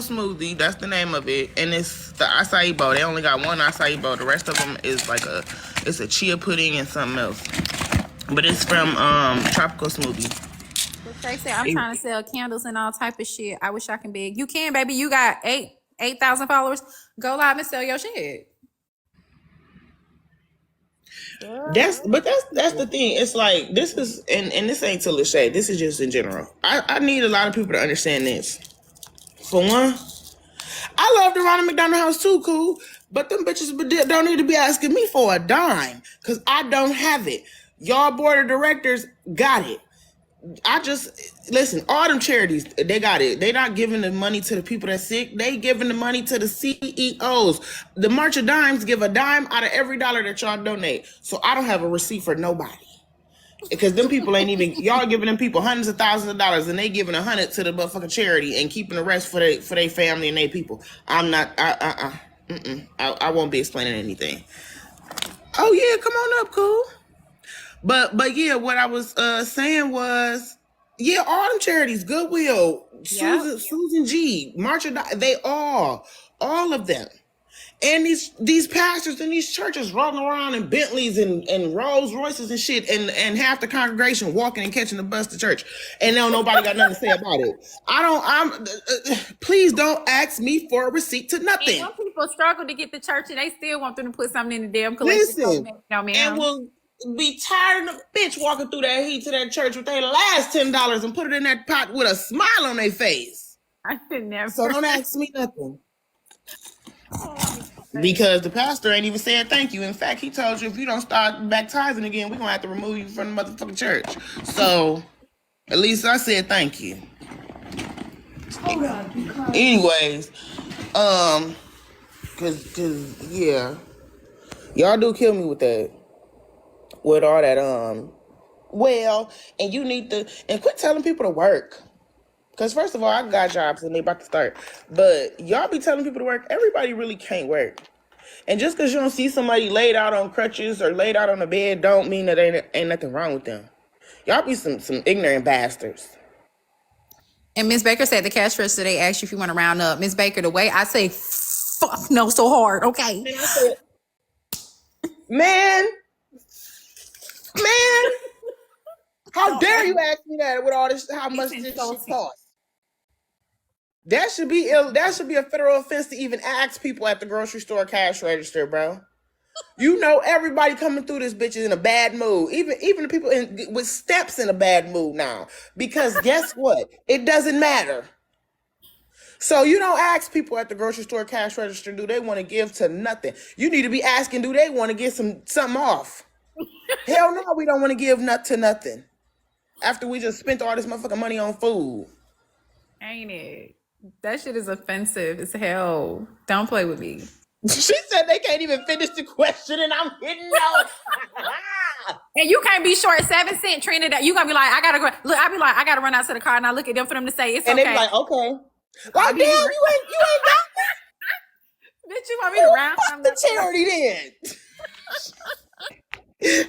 smoothie. That's the name of it, and it's the acai bowl. They only got one acai bowl. The rest of them is it's a chia pudding and something else. But it's from Tropical Smoothie. They say I'm trying to sell candles and all type of shit. I wish I can beg. You can, baby. You got 8,000 followers. Go live and sell your shit. That's the thing. It's like this is and this ain't to Lachey. This is just in general. I need a lot of people to understand this. For one, I love the Ronald McDonald House too, cool. But them bitches don't need to be asking me for a dime because I don't have it. Y'all board of directors got it. I just listen. All them charities, they got it. They not giving the money to the people that's sick. They giving the money to the CEOs. The March of Dimes give a dime out of every dollar that y'all donate. So I don't have a receipt for nobody because them people ain't even y'all giving them people hundreds of thousands of dollars and they giving 100 to the motherfucking charity and keeping the rest for they family and they people. I'm not. I won't be explaining anything. Oh yeah, come on up, cool. But yeah, what I was saying was, yeah, all them charities, Goodwill, Susan G, March of they all of them. And these pastors in these churches rolling around in Bentleys and Rolls Royces and shit, and half the congregation walking and catching the bus to church, and now nobody got nothing to say about it. Please don't ask me for a receipt to nothing. And some people struggle to get to church, and they still want them to put something in the damn collection. Listen, and will be tired of a bitch walking through that heat to that church with their last $10 and put it in that pot with a smile on their face. I could never. So don't ask me nothing. Because the pastor ain't even said thank you. In fact, he told you if you don't start baptizing again, we're gonna have to remove you from the motherfucking church. So at least I said thank you. Anyways, cause yeah, y'all do kill me with that. With all that, and you need to, and quit telling people to work. Because first of all, I got jobs and they about to start. But y'all be telling people to work. Everybody really can't work. And just because you don't see somebody laid out on crutches or laid out on a bed don't mean that ain't nothing wrong with them. Y'all be some ignorant bastards. And Miss Baker said the cash register, they asked you if you want to round up. Miss Baker, the way I say fuck no so hard, okay? And I said, man, how dare you ask me that with all this? How much this shit cost? That should be a federal offense to even ask people at the grocery store cash register, bro. You know everybody coming through this bitch is in a bad mood. Even the people with steps in a bad mood now. Because guess what? It doesn't matter. So you don't ask people at the grocery store cash register, do they want to give to nothing? You need to be asking, do they want to get something off? Hell no, we don't want to give to nothing. After we just spent all this motherfucking money on food. Ain't it? That shit is offensive as hell. Don't play with me. She said they can't even finish the question and I'm hitting out. And you can't be short 7 cents, Trina. That you gonna be like, I gotta go. Look, I be like, I gotta run out to the car and I look at them for them to say it's and okay. And they be like, okay. Like, damn, you ain't got that. Bitch, you want me to round? Fuck the charity then.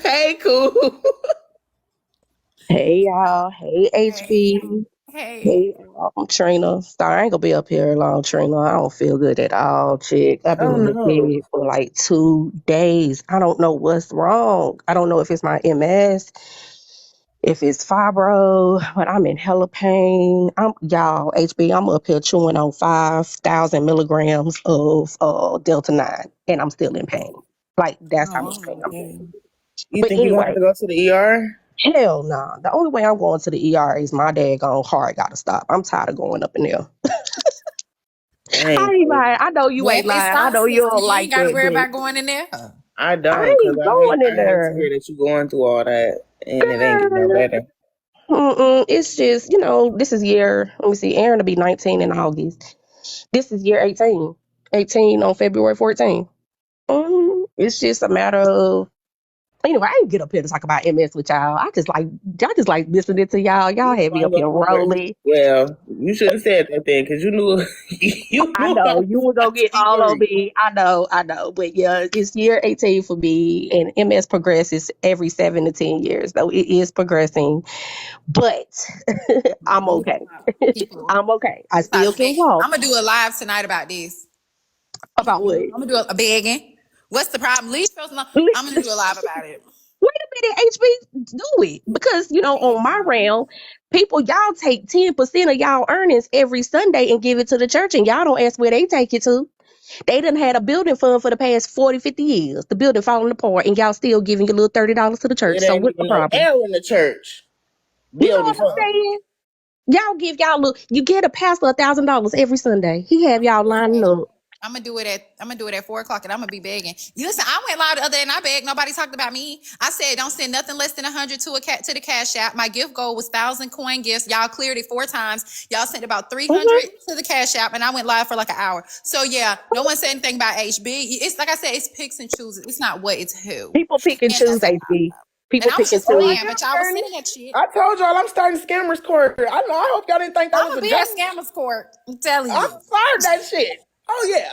Hey, cool. Hey, y'all. Hey, HB. Hey, I'm Trina. Sorry, I ain't gonna be up here long, Trina. I don't feel good at all, chick. I've been in the bed for like 2 days. I don't know what's wrong. I don't know if it's my MS, if it's fibro, but I'm in hella pain. Y'all, HB, I'm up here chewing on 5,000 milligrams of Delta 9, and I'm still in pain. Like, that's how much pain I'm in. You think you have to go to the ER? Hell no. Nah. The only way I'm going to the ER is my daggone heart got to stop. I'm tired of going up in there. I ain't lying. I know you ain't lying. I know you don't like that. You gotta worry about going in there. I don't. I ain't going in there. I hate to hear that you going through all that and it ain't getting no better. It's just, this is year, let me see, Aaron will be 19 in August. This is year 18. 18 on February 14th. It's just a matter of Anyway, I didn't get up here to talk about MS with y'all. I just like listening to y'all. Y'all You had me up sprung here up on it. rolling. Well, you should have said that then, because you knew you I knew I know was you were gonna about to get be all on worried. me. I know. But yeah, it's year 18 for me, and MS progresses every 7 to 10 years. Though it is progressing, but I'm Please okay. stop, people. I'm okay. I still Besides can that, walk. I'm gonna do a live tonight about this. About what? I'm gonna do a begging. What's the problem? Leave us alone. Wait I'm gonna do a live about it. a minute, HB, do it because on my round, people y'all take 10% of y'all earnings every Sunday and give it to the church, and y'all don't ask where they take it to. They done had a building fund for the past 40, 50 years. The building falling apart, and y'all still giving your little $30 to the church. It So ain't what's the even no problem? L in the church You know building what I'm fund. saying? Y'all give y'all look. You get a pastor $1,000 every Sunday. He have y'all lining up. I'm gonna do it at 4 o'clock, and I'm gonna be begging. You listen, I went live the other day and I begged. Nobody talked about me. I said, don't send nothing less than 100 to the cash app. My gift goal was 1,000 coin gifts. Y'all cleared it 4 times. Y'all sent about 300 Mhm. to the cash app, and I went live for like an hour. So yeah, no one said anything about HB. It's like I said, it's picks and chooses. It's not what, it's who, People pick and and choose, that's a HB. and People I was pick and just Oh choose. playing, yeah, but y'all was Bernie. sending that shit. I told y'all I'm starting scammers court. I know. I hope y'all didn't think that I'm was gonna a be joke. at scammers court. I'm telling I'm you. starting that shit. Oh yeah.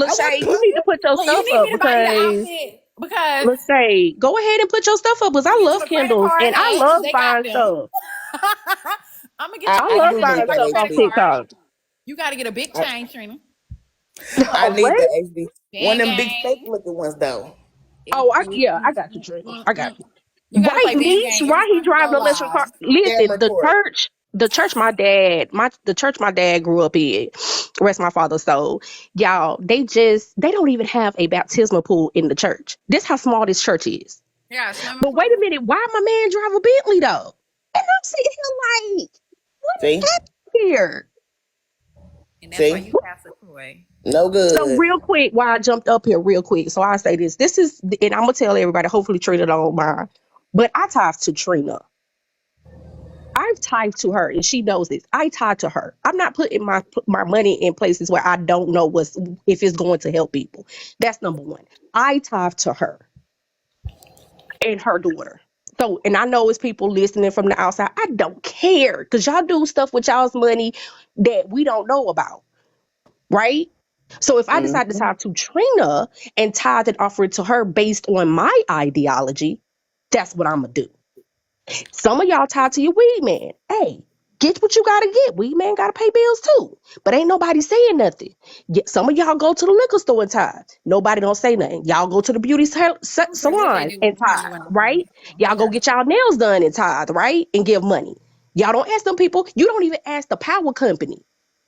I Lachey, wasn't you need to playing. put your Look, you stuff need up me to buy you the because outfit because Lachey, go ahead and put your stuff up because I'm I gonna get love you a credit Kindles card and I ad because love they got buying them. stuff. I'm gonna get I, you. I I I love got do a buying need Trina stuff that on credit HB. card. TikTok. You got to get a big I, chain, Trina. I Oh, need what? the HB. One Gang, of them big fake gang. looking ones though. If, Oh, if, I got you, Trina. I got you. you got to Right, play bang Leach? gang every Why he time you driving go the electric car? live. Listen, Scammer court. the church my dad grew up in, rest my father's soul. Y'all, they don't even have a baptismal pool in the church. This how small this church is. Yeah, swimming But wait a pool. minute, why my man drive a Bentley though? And I'm sitting here like, what is See? happening here? And that's why See? you pass a toy. No So good. real quick, why I jumped up here real quick. So I say this. This is, and I'm gonna tell everybody. Hopefully Trina don't mind, but I talked to Trina. I've tied to her, and she knows this. I tied to her. I'm not putting my money in places where I don't know if it's going to help people. That's number one. I tied to her and her daughter. So, and I know it's people listening from the outside. I don't care because y'all do stuff with y'all's money that we don't know about, right? So if I decide to Mm-hmm. tie to Trina and tie that offer it to her based on my ideology, that's what I'm gonna do. Some of y'all tied to your weed man. Hey, get what you gotta get. Weed man gotta pay bills too. But ain't nobody saying nothing. Some of y'all go to the liquor store and tie. Nobody don't say nothing. Y'all go to the beauty I'm sure what they salon do and when you tie, went to the right? Y'all go get y'all nails done and tithe, right? And give money. Y'all don't ask them people. You don't even ask the power company,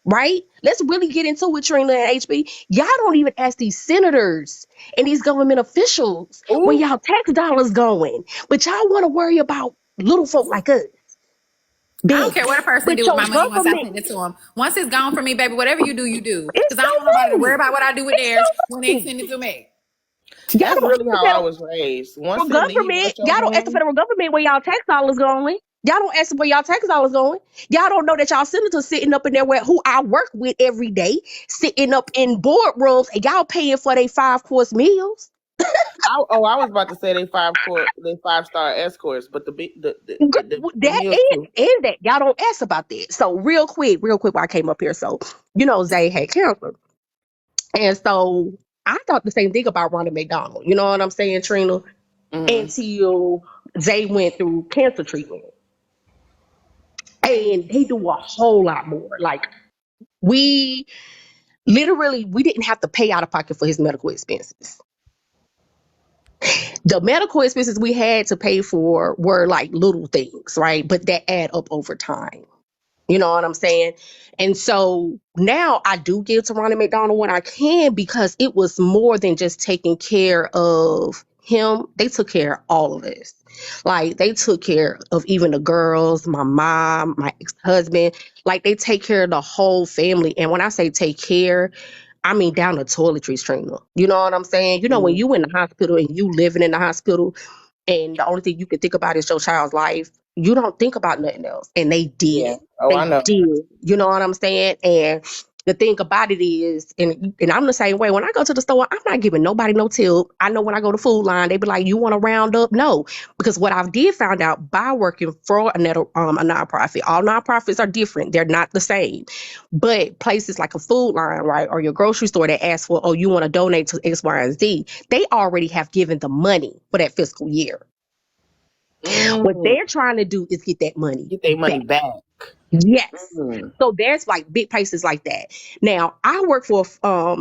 right? Let's really get into it, Trina and HB. Y'all don't even ask these senators and these government officials where Ooh. y'all tax dollars going. But y'all want to worry about little folk like us I don't care begging. what a person But do with your my money once I government, send it to them. Once it's gone from me, baby, whatever you do, you do. it's Because I don't want nobody to your worry money. about what I do with It's theirs when your they money. send it to me. Y'all That's don't ask really the how I was raised. Once federal it leaves government. out your Y'all don't ask the hand, federal government where y'all tax dollars going. Y'all don't ask where y'all tax dollars going. Y'all don't know that y'all senators sitting up in there where who I work with every day, sitting up in boardrooms and y'all paying for their 5 course meals. I was about to say they 5-star escorts, but the That meals too. and that y'all don't ask about that. So real quick, while I came up here, so Zay had cancer, and so I thought the same thing about Ronald McDonald. You know what I'm saying, Trina? Mm-hmm. Until Zay went through cancer treatment, and they do a whole lot more. Like we literally, we didn't have to pay out of pocket for his medical expenses. The medical expenses we had to pay for were like little things, right? But that add up over time. You know what I'm saying? And so now I do give to Ronnie McDonald when I can because it was more than just taking care of him. They took care of all of us. Like they took care of even the girls, my mom, my ex-husband. Like they take care of the whole family. And when I say take care, I mean down to toiletries, Trina. You know what I'm saying? You know, when you in the hospital and you living in the hospital and the only thing you can think about is your child's life, you don't think about nothing else. And they Yeah. did. Oh, I They know. did. You know what I'm saying? And The thing about it is, and I'm the same way. When I go to the store, I'm not giving nobody no tip. I know when I go to Food Line, they be like, "You want to round up?" No, because what I did find out by working for a nonprofit, all nonprofits are different. They're not the same. But places like a Food Line, right, or your grocery store that asks for, "Oh, you want to donate to X, Y, and Z," they already have given the money for that fiscal year. What Mm, they're trying to do is get that money get their back. money back. Yes. Mm. So there's like big places like that. Now, I work for a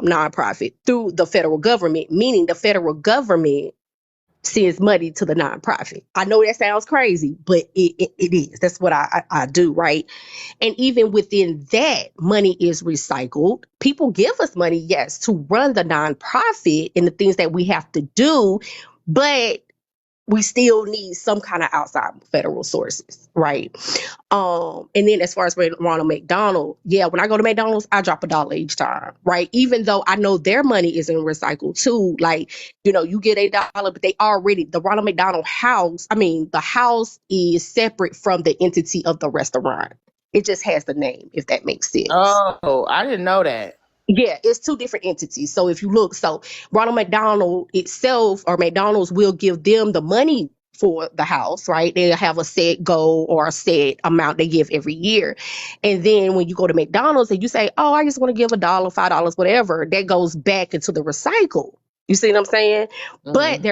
nonprofit through the federal government, meaning the federal government sends money to the nonprofit. I know that sounds crazy, but it is. That's what I do, right? And even within that, money is recycled. People give us money, yes, to run the nonprofit and the things that we have to do, but we still need some kind of outside federal sources, right? And then as far as Ronald McDonald, yeah, when I go to McDonald's, I drop $1 each time, right? Even though I know their money isn't recycled too, like, you get $1, but they already, the Ronald McDonald house, I mean, the house is separate from the entity of the restaurant. It just has the name, if that makes sense. Oh, I didn't know that. Yeah, it's two different entities. So if you look, so Ronald McDonald itself or McDonald's will give them the money for the house, right? They'll have a set goal or a set amount they give every year. And then when you go to McDonald's and you say, "Oh, I just want to give $1, $5, whatever," that goes back into the recycle. You see what I'm saying? But Hmm.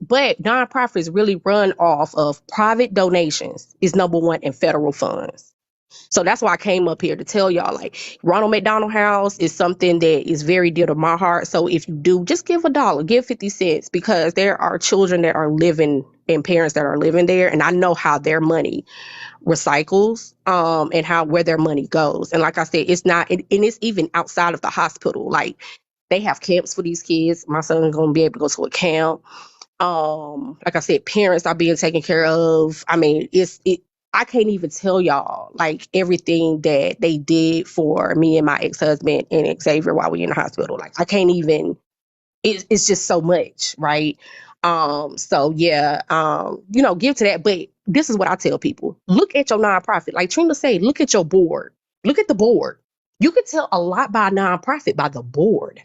but nonprofits really run off of private donations is number one and federal funds. So that's why I came up here to tell y'all, like, Ronald McDonald House is something that is very dear to my heart. So if you do, just give $1, give 50 cents, because there are children that are living and parents that are living there. And I know how their money recycles, and how where their money goes. And like I said, it's not, and it's even outside of the hospital. Like, they have camps for these kids. My son's going to be able to go to a camp. Like I said, parents are being taken care of. I mean, I can't even tell y'all like everything that they did for me and my ex-husband and Xavier while we in the hospital. Like, I can't even, it's just so much, right? So yeah, give to that. But this is what I tell people: look at your nonprofit. Like Trina said, look at your board. Look at the board. You can tell a lot by a nonprofit by the board.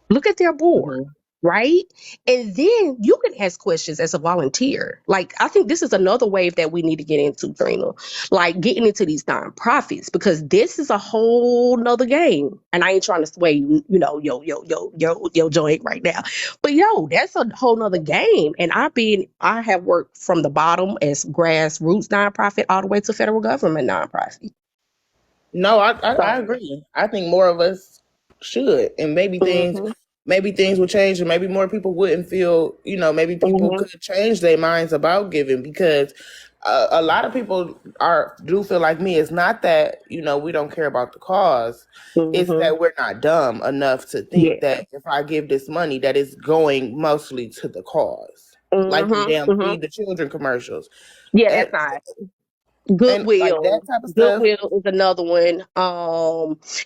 Look at their board, Hmm. right? And then you can ask questions as a volunteer. Like, I think this is another wave that we need to get into, Trina. Like, getting into these nonprofits, because this is a whole nother game. And I ain't trying to sway you, yo joint right now. But that's a whole nother game. And I have worked from the bottom as grassroots nonprofit all the way to federal government nonprofit. No, I So, agree. I think more of us should, and mhm, maybe things would change, and maybe more people wouldn't feel. Maybe people mhm, could change their minds about giving, because a lot of people do feel like me. It's not that we don't care about the cause. It's mhm. that we're not dumb enough to think Yeah. that if I give this money, that it's going mostly to the cause, like the Mhm, damn mhm. feed the children commercials, Yeah, and that's not like that Goodwill. type of stuff. Goodwill is another one.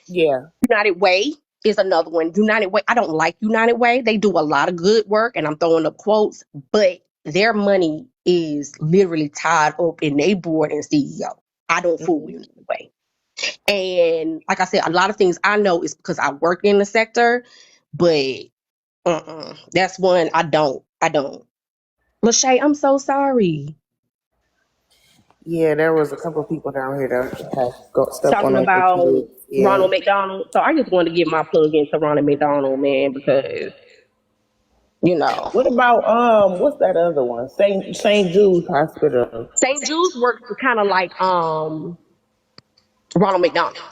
Yeah. United Way is another one. United Way. I don't like United Way. They do a lot of good work, and I'm throwing up quotes, but their money is literally tied up in their board and CEO. I don't fool with Mhm. United Way. And like I said, a lot of things I know is because I work in the sector, but that's one I don't. I don't. Lachey, I'm so sorry. Yeah, there was a couple of people down here that had got stuff on Talking them their about kids. Yeah. Ronald McDonald. So I just wanted to get my plug into Ronald McDonald, man, because you know What about what's that other one? Saint Jude's Hospital. St. Jude's works kind of like Ronald McDonald.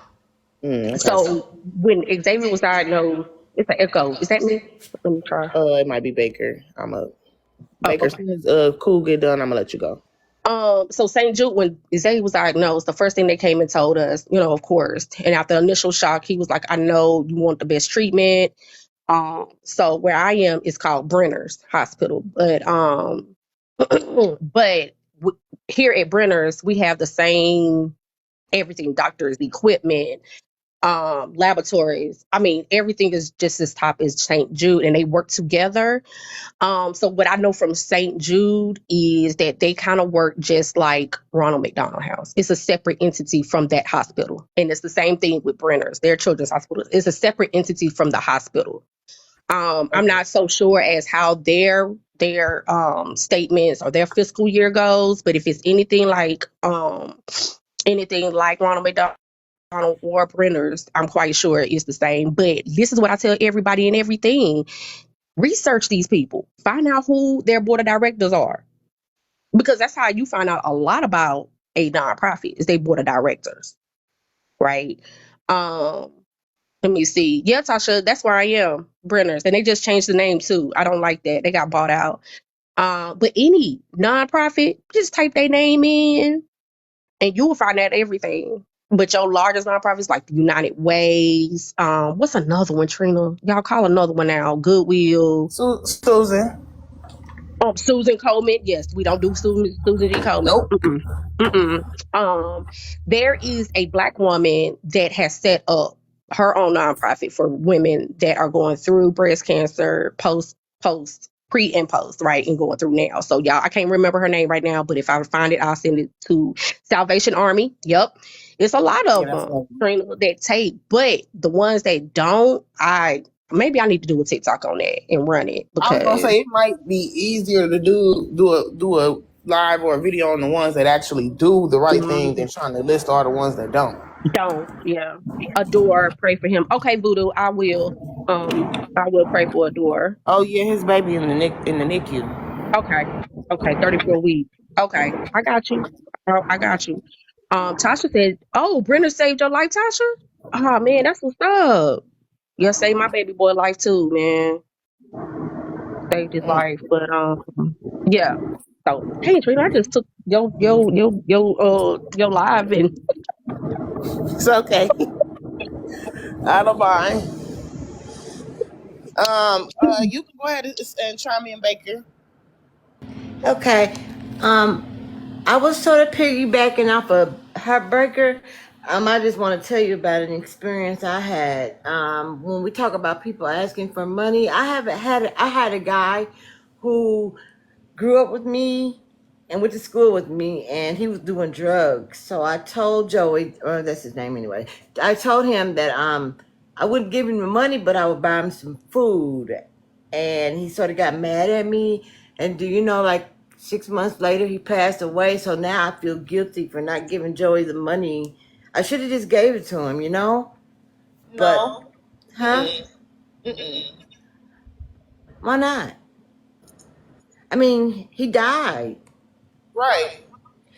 Okay. So when Xavier was diagnosed, it's an echo. Is that me? Let me try. It might be Baker. I'm a Oh, Baker. As okay. soon as cool get done, I'm gonna let you go. So St. Jude, when Xavier was diagnosed, the first thing they came and told us, of course, and after initial shock, he was like, "I know you want the best treatment." So where I am is called Brenner's Hospital, but but here at Brenner's we have the same everything: doctors, equipment, laboratories. I mean, everything is just as top as St. Jude, and they work together. So what I know from St. Jude is that they kind of work just like Ronald McDonald House. It's a separate entity from that hospital. And it's the same thing with Brenner's, their children's hospital. It's a separate entity from the hospital. I'm Okay. not so sure as how their statements or their fiscal year goes, but if it's anything like Ronald McDonald or Brenner's, I'm quite sure it's the same. But this is what I tell everybody and everything. Research these people. Find out who their board of directors are. Because that's how you find out a lot about a nonprofit is they board of directors. Right. Um, Let me see. Yeah, Tasha, that's where I am. Brenner's. And they just changed the name too. I don't like that. They got bought out. But any nonprofit, just type their name in and you will find out everything. But your largest nonprofits like the United Ways, what's another one, Trina? Y'all call another one now. Goodwill. Susan. Susan Coleman. Yes, we don't do Susan G. Coleman. Nope. Mm-mm. Mm-mm. There is a Black woman that has set up her own nonprofit for women that are going through breast cancer, pre and post, right, and going through now. So y'all, I can't remember her name right now, but if I find it, I'll send it to Salvation Army. Yep, it's a lot Yeah, of that's them, lovely. Trina, that take, but the ones that don't, maybe I need to do a TikTok on that and run it I was gonna because say it might be easier to do a live or a video on the ones that actually do the right thing than trying to list all the ones that don't. don't, yeah. Adore, pray for him. Okay, Voodoo, I will pray for Adore. Oh yeah, his baby in the NICU. Okay. Okay, 34 weeks. Okay, I got you. I got you. Tasha said, "Oh, Brenda saved your life, Tasha. Oh man, that's what's up. Yeah, saved my baby boy life too, man. Saved his Mm, life. But yeah. So, hey, Trina, I just took your live and it's okay. I don't mind. You can go ahead and try me and Baker. Okay. Um, I was sort of piggybacking off of Heartbreaker. I just want to tell you about an experience I had. When we talk about people asking for money, I had a guy who grew up with me and went to school with me, and he was doing drugs. So I told Joey, or that's his name anyway. I told him that I wouldn't give him the money, but I would buy him some food. And he sort of got mad at me. And do you know, like 6 months later, he passed away. So now I feel guilty for not giving Joey the money. I should have just gave it to him, you know. But, No. huh? Mm-mm. Why not? I mean, he died. Right.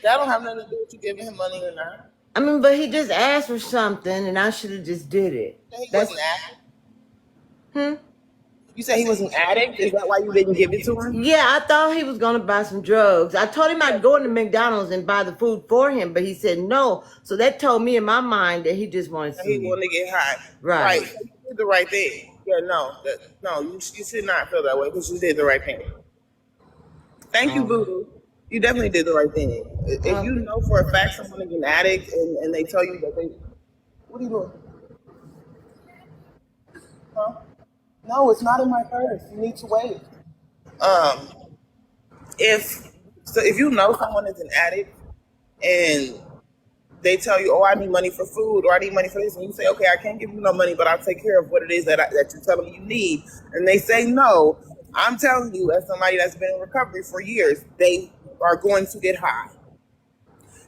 That don't have nothing to do with you giving him money or not. I mean, but he just asked for something, and I should have just did it. He That's wasn't addict. hmm. You said he was an addict. Is that why you didn't give it to him? Yeah, I thought he was gonna buy some drugs. I told him I'd go into McDonald's and buy the food for him, but he said no. So that told me in my mind that he just wanted He some. wanted to get high. Right. Right. So you did the right thing. Yeah. No. No. You should not feel that way because you did the right thing. Thank you, Oh. Voodoo. You definitely did the right thing. If you know for a fact someone is an addict and they tell you that they, what are you doing? Huh? No, it's not in my purse. You need to wait. Um, if you know someone is an addict and they tell you, "Oh, I need money for food," or "I need money for this," and you say, "Okay, I can't give you no money, but I'll take care of what it is that you're telling me you need," and they say no, I'm telling you, as somebody that's been in recovery for years, they are going to get high.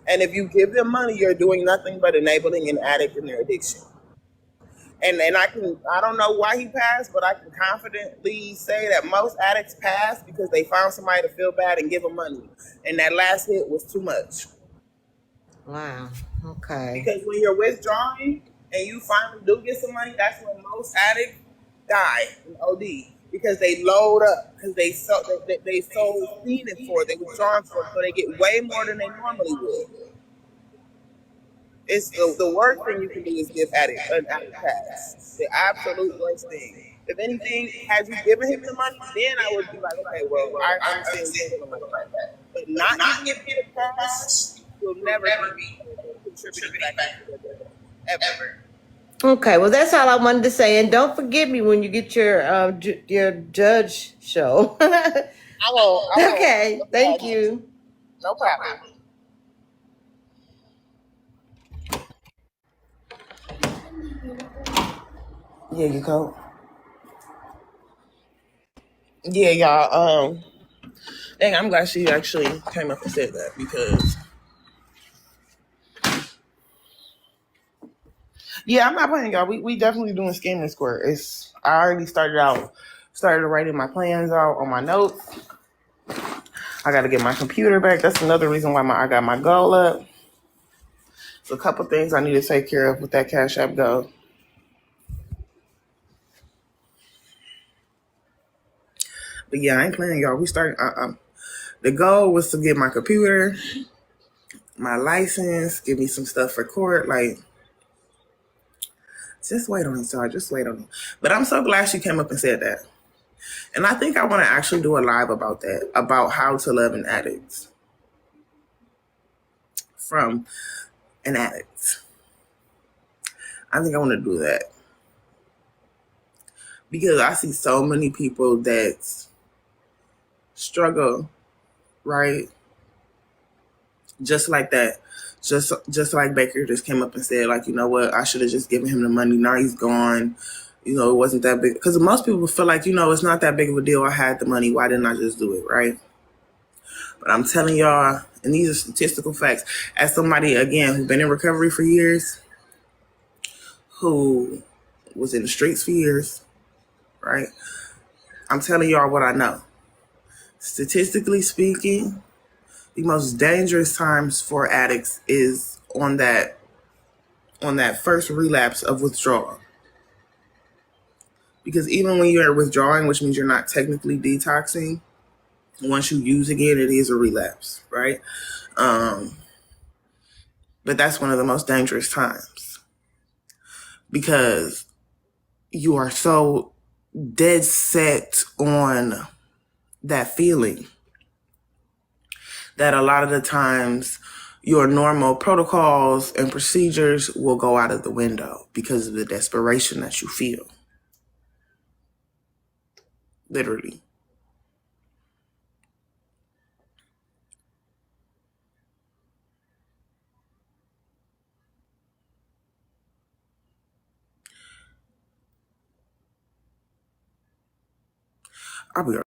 And if you give them money, you're doing nothing but enabling an addict in their addiction. And I don't know why he passed, but I can confidently say that most addicts pass because they found somebody to feel bad and give them money. And that last hit was too much. Wow. Okay. Because when you're withdrawing and you finally do get some money, that's when most addicts die in OD because they load up because they so fiending for it, they withdrawing for it, so they get way more than they normally would. It's the worst thing you can do is give an addict pass. The absolute worst thing. If anything, had you given him the money, then I would be like, okay, well, I understand you feeling like that. But not giving him the pass will never be contributing back into the ever. Okay, well, that's all I wanted to say. And don't forget me when you get your judge show. I will. Okay, thank you. No problem. Yeah, you go. Yeah, y'all. Dang, I'm glad she actually came up and said that because yeah, I'm not playing y'all. We definitely doing Scamming Square. I already started writing my plans out on my notes. I got to get my computer back. That's another reason why I got my goal up. So a couple things I need to take care of with that Cash App goal. But yeah, I ain't playing y'all. We started. The goal was to get my computer, my license, give me some stuff for court. Like, just wait on it, y'all. Just wait on it. But I'm so glad she came up and said that. And I think I want to actually do a live about that, about how to love an addict. From an addict. I think I want to do that. Because I see so many people that struggle, right? Just like that. Just like Baker just came up and said, like, you know what, I should have just given him the money. Now he's gone. You know, it wasn't that big. Because most people feel like, you know, it's not that big of a deal. I had the money. Why didn't I just do it, right? But I'm telling y'all, and these are statistical facts, as somebody, again, who's been in recovery for years, who was in the streets for years, right? I'm telling y'all what I know. Statistically speaking, the most dangerous times for addicts is on that first relapse of withdrawal. Because even when you're withdrawing, which means you're not technically detoxing, once you use again, it is a relapse, right? But that's one of the most dangerous times because you are so dead set on that feeling that a lot of the times your normal protocols and procedures will go out of the window because of the desperation that you feel. Literally. I'll be right